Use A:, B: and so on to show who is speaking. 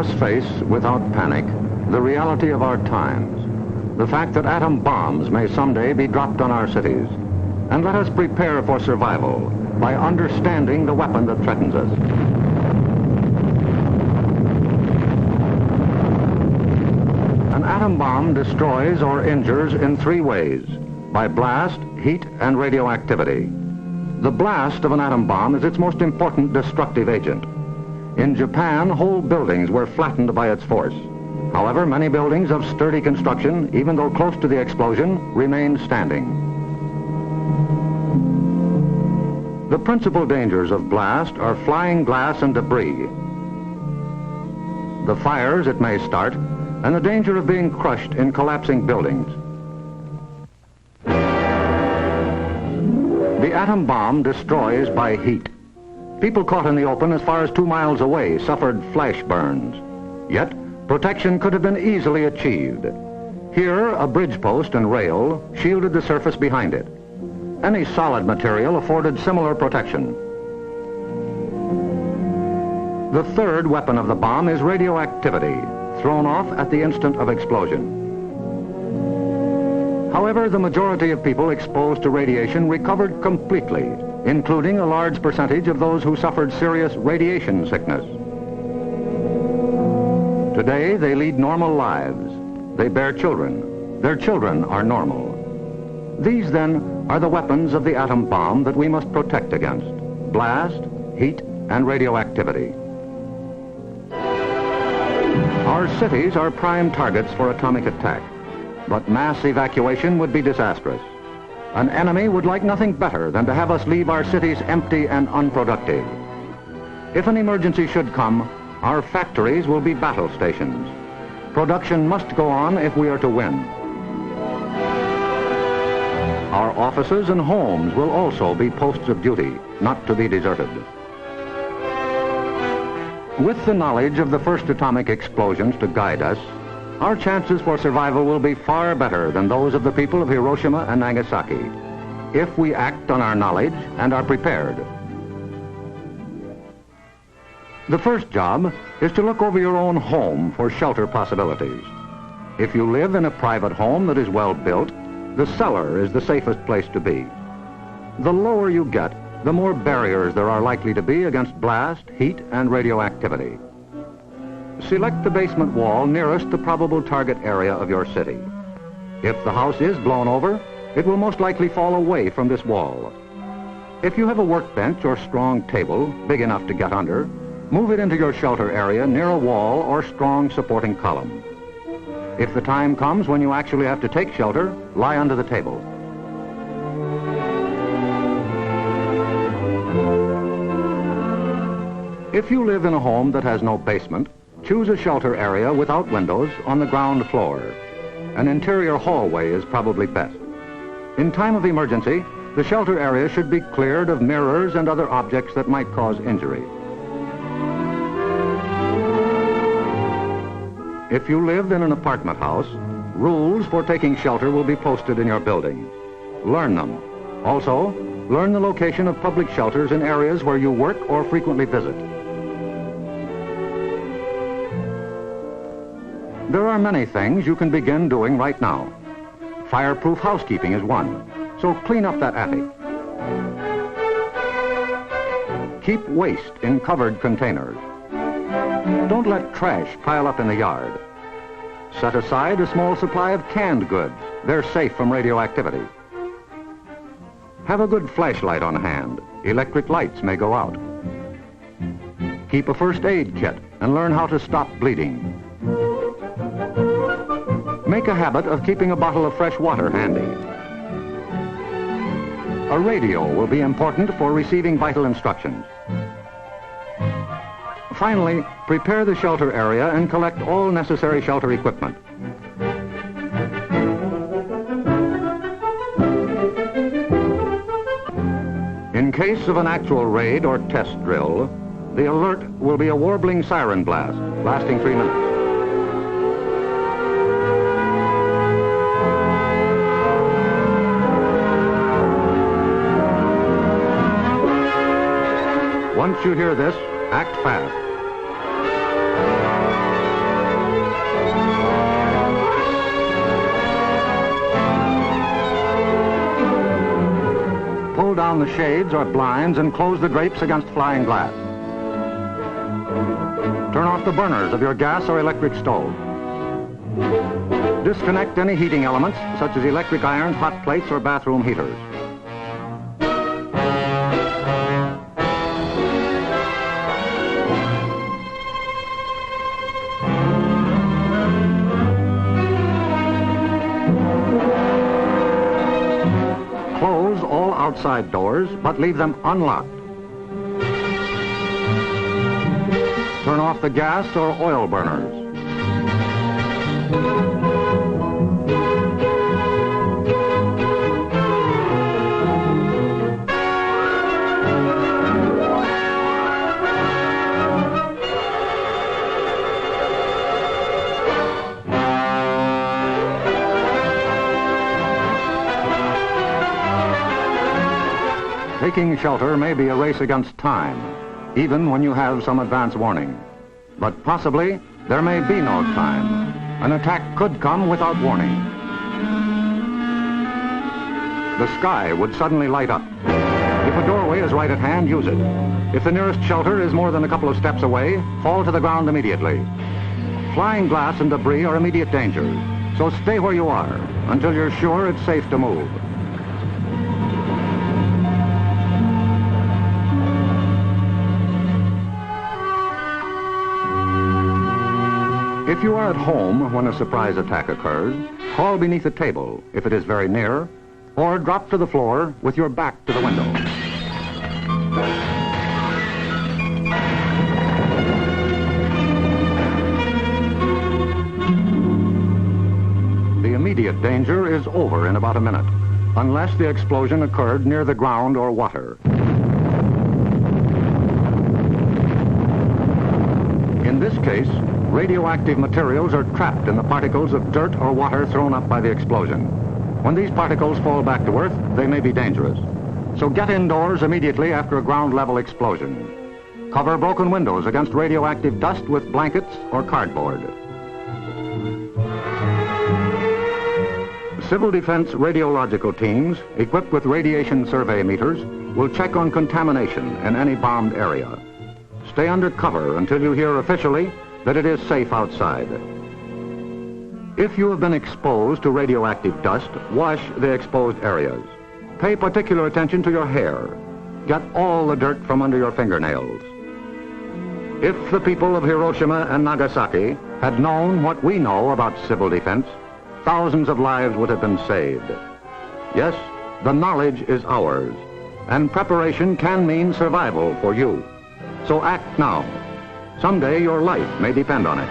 A: us face, without panic, the reality of our times. The fact that atom bombs may someday be dropped on our cities. And let us prepare for survival by understanding the weapon that threatens us. An atom bomb destroys or injures in three ways: by blast, heat, and radioactivity. The blast of an atom bomb is its most important destructive agent. In Japan, whole buildings were flattened by its force. However, many buildings of sturdy construction, even though close to the explosion, remained standing. The principal dangers of blast are flying glass and debris, the fires it may start, and the danger of being crushed in collapsing buildings. The atom bomb destroys by heat. People caught in the open as far as 2 miles away suffered flash burns. Yet, protection could have been easily achieved. Here, a bridge post and rail shielded the surface behind it. Any solid material afforded similar protection. The third weapon of the bomb is radioactivity, thrown off at the instant of explosion. However, the majority of people exposed to radiation recovered completely, including a large percentage of those who suffered serious radiation sickness. Today, they lead normal lives. They bear children. Their children are normal. These, then, are the weapons of the atom bomb that we must protect against: blast, heat, and radioactivity. Our cities are prime targets for atomic attack, but mass evacuation would be disastrous. An enemy would like nothing better than to have us leave our cities empty and unproductive. If an emergency should come, our factories will be battle stations. Production must go on if we are to win. Our offices and homes will also be posts of duty, not to be deserted. With the knowledge of the first atomic explosions to guide us, our chances for survival will be far better than those of the people of Hiroshima and Nagasaki, if we act on our knowledge and are prepared. The first job is to look over your own home for shelter possibilities. If you live in a private home that is well built, the cellar is the safest place to be. The lower you get, the more barriers there are likely to be against blast, heat, and radioactivity. Select the basement wall nearest the probable target area of your city. If the house is blown over, it will most likely fall away from this wall. If you have a workbench or strong table big enough to get under, move it into your shelter area near a wall or strong supporting column. If the time comes when you actually have to take shelter, lie under the table. If you live in a home that has no basement, choose a shelter area without windows on the ground floor. An interior hallway is probably best. In time of emergency, the shelter area should be cleared of mirrors and other objects that might cause injury. If you live in an apartment house, rules for taking shelter will be posted in your building. Learn them. Also, learn the location of public shelters in areas where you work or frequently visit. There are many things you can begin doing right now. Fireproof housekeeping is one, so clean up that attic. Keep waste in covered containers. Don't let trash pile up in the yard. Set aside a small supply of canned goods. They're safe from radioactivity. Have a good flashlight on hand. Electric lights may go out. Keep a first aid kit and learn how to stop bleeding. Make a habit of keeping a bottle of fresh water handy. A radio will be important for receiving vital instructions. Finally, prepare the shelter area and collect all necessary shelter equipment. In case of an actual raid or test drill, the alert will be a warbling siren blast, lasting 3 minutes. Once you hear this, act fast. down the shades or blinds and close the drapes against flying glass. Turn off the burners of your gas or electric stove. Disconnect any heating elements, such as electric irons, hot plates, or bathroom heaters. Close all outside doors, but leave them unlocked. Turn off the gas or oil burners. Taking shelter may be a race against time, even when you have some advance warning. But possibly, there may be no time. An attack could come without warning. The sky would suddenly light up. If a doorway is right at hand, use it. If the nearest shelter is more than a couple of steps away, fall to the ground immediately. Flying glass and debris are immediate dangers, so stay where you are until you're sure it's safe to move. If you are at home when a surprise attack occurs, crawl beneath a table if it is very near, or drop to the floor with your back to the window. The immediate danger is over in about a minute, unless the explosion occurred near the ground or water. In this case, radioactive materials are trapped in the particles of dirt or water thrown up by the explosion. When these particles fall back to Earth, they may be dangerous. So get indoors immediately after a ground-level explosion. Cover broken windows against radioactive dust with blankets or cardboard. Civil Defense radiological teams, equipped with radiation survey meters, will check on contamination in any bombed area. Stay under cover until you hear officially that it is safe outside. If you have been exposed to radioactive dust, wash the exposed areas. Pay particular attention to your hair. Get all the dirt from under your fingernails. If the people of Hiroshima and Nagasaki had known what we know about civil defense, thousands of lives would have been saved. Yes, the knowledge is ours, and preparation can mean survival for you. So act now. Someday your life may depend on it.